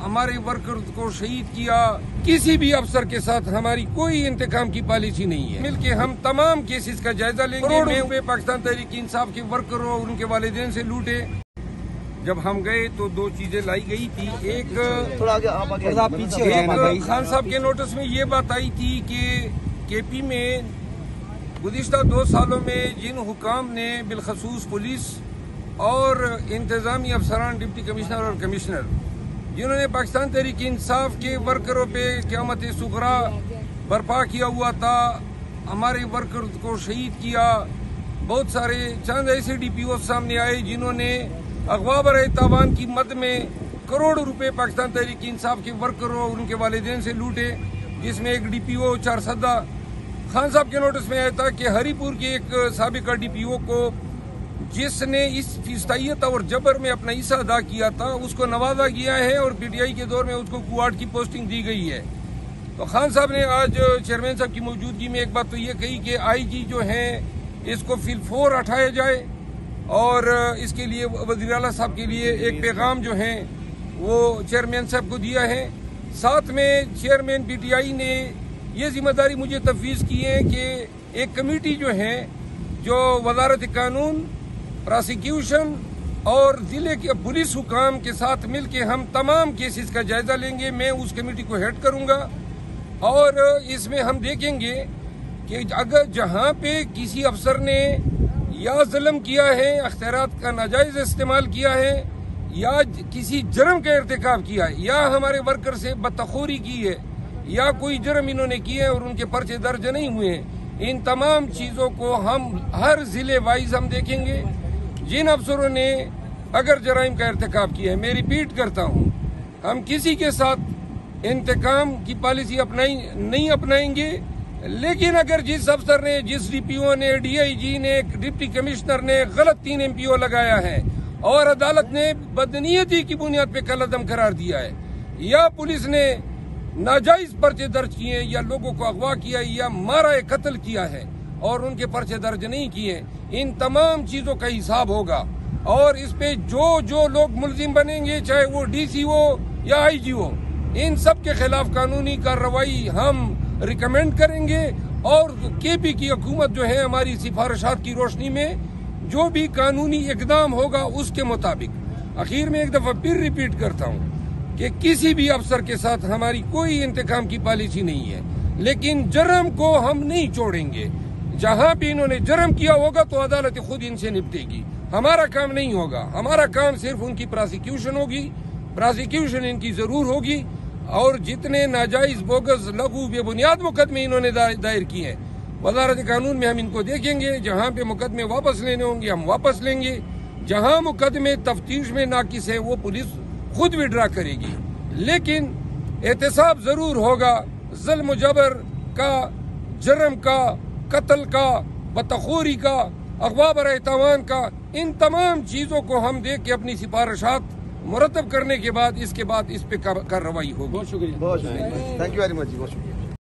हमारे वर्कर को शहीद किया। किसी भी अफसर के साथ हमारी कोई इंतकाम की पॉलिसी नहीं है। मिलके हम तमाम केसेस का जायजा लेंगे। करोड़ों रुपए पाकिस्तान तहरीक इंसाफ के वर्करों और उनके वालिदैन से लूटे। जब हम गए तो दो चीजें लाई गई थी। एक खान साहब के नोटिस में ये बात आई थी कि केपी में गुज़िश्ता 2 सालों में जिन हुकाम ने बिलखसूस पुलिस और इंतजामी अफसरान, डिप्टी कमिश्नर और कमिश्नर, जिन्होंने पाकिस्तान तहरीक इंसाफ के वर्करों पे क़यामत सुगरा बर्पा किया हुआ था, हमारे वर्कर को शहीद किया। बहुत सारे चंद ऐसे DPO सामने आए जिन्होंने अगवा बरे तावान की मद में करोड़ों रुपए पाकिस्तान तहरीक इंसाफ के वर्करों और उनके वालिदैन से लूटे, जिसमें एक DPO 4 सदा खान साहब के नोटिस में आया था कि हरीपुर के एक साबिका DPO को, जिसने इस फिस्तायत और जबर में अपना हिस्सा अदा किया था, उसको नवाजा किया है और PTI के दौर में उसको कुआट की पोस्टिंग दी गई है। तो खान साहब ने आज चेयरमैन साहब की मौजूदगी में एक बात तो ये कही कि IG जो हैं इसको फिलफोर हटाया जाए, और इसके लिए वज़ीर आला साहब के लिए एक पैगाम जो है वो चेयरमैन साहब को दिया है। साथ में चेयरमैन PTI ने ये जिम्मेदारी मुझे तफवीज़ की है कि एक कमेटी जो है, जो वजारत कानून, प्रोसिक्यूशन और जिले के पुलिस हुकाम के साथ मिलके हम तमाम केसेस का जायजा लेंगे। मैं उस कमेटी को हेड करूंगा और इसमें हम देखेंगे कि अगर जहां पे किसी अफसर ने या जुल्म किया है, अख्तियारात का नाजायज इस्तेमाल किया है, या किसी जुर्म का इर्तिकाब किया है, या हमारे वर्कर से बदतखोरी की है, या कोई जुर्म इन्होंने किए हैं और उनके पर्चे दर्ज नहीं हुए हैं, इन तमाम चीजों को हम हर जिले वाइज हम देखेंगे। जिन अफसरों ने अगर जराइम का इर्तिकाब किया है, मैं रिपीट करता हूं, हम किसी के साथ इंतकाम की पॉलिसी नहीं अपनाएंगे, लेकिन अगर जिस अफसर ने, जिस DPO ने, DIG ने, डिप्टी कमिश्नर ने गलत 3 MPO लगाया है और अदालत ने बदनीयती की बुनियाद पे कलअदम करार दिया है, या पुलिस ने नाजायज पर्चे दर्ज किए हैं, या लोगों को अगवा किया, या मारा कत्ल किया है और उनके पर्चे दर्ज नहीं किए, इन तमाम चीजों का हिसाब होगा। और इस पे जो लोग मुलजिम बनेंगे, चाहे वो DC हो या IG हो, इन सब के खिलाफ कानूनी कार्रवाई हम रिकमेंड करेंगे। और KP की हुकूमत जो है, हमारी सिफारिशात की रोशनी में जो भी कानूनी इकदाम होगा उसके मुताबिक। आखिर में एक दफा फिर रिपीट करता हूँ कि किसी भी अफसर के साथ हमारी कोई इंतकाम की पॉलिसी नहीं है, लेकिन जुर्म को हम नहीं छोड़ेंगे। जहां भी इन्होंने जुर्म किया होगा तो अदालत खुद इनसे निपटेगी, हमारा काम नहीं होगा। हमारा काम सिर्फ उनकी प्रोसिक्यूशन होगी, प्रोसिक्यूशन इनकी जरूर होगी। और जितने नाजायज, बोगस, लघु, बेबुनियाद मुकदमे इन्होंने दायर किए हैं, वजारत कानून में हम इनको देखेंगे। जहां पे मुकदमे वापस लेने होंगे हम वापस लेंगे। जहां मुकदमे तफ्तीश में नाकिस है वो पुलिस खुद विड्रा करेगी, लेकिन एहतसाब जरूर होगा। जुल्म जबर का, जुर्म का, कत्ल का, बदतखोरी का, अगवा बरे तावान का, इन तमाम चीजों को हम देख के अपनी सिफारिशात मुरतब करने के बाद इसके बाद इस पे कार्रवाई होगी। बहुत शुक्रिया, थैंक यू वेरी मच, बहुत शुक्रिया।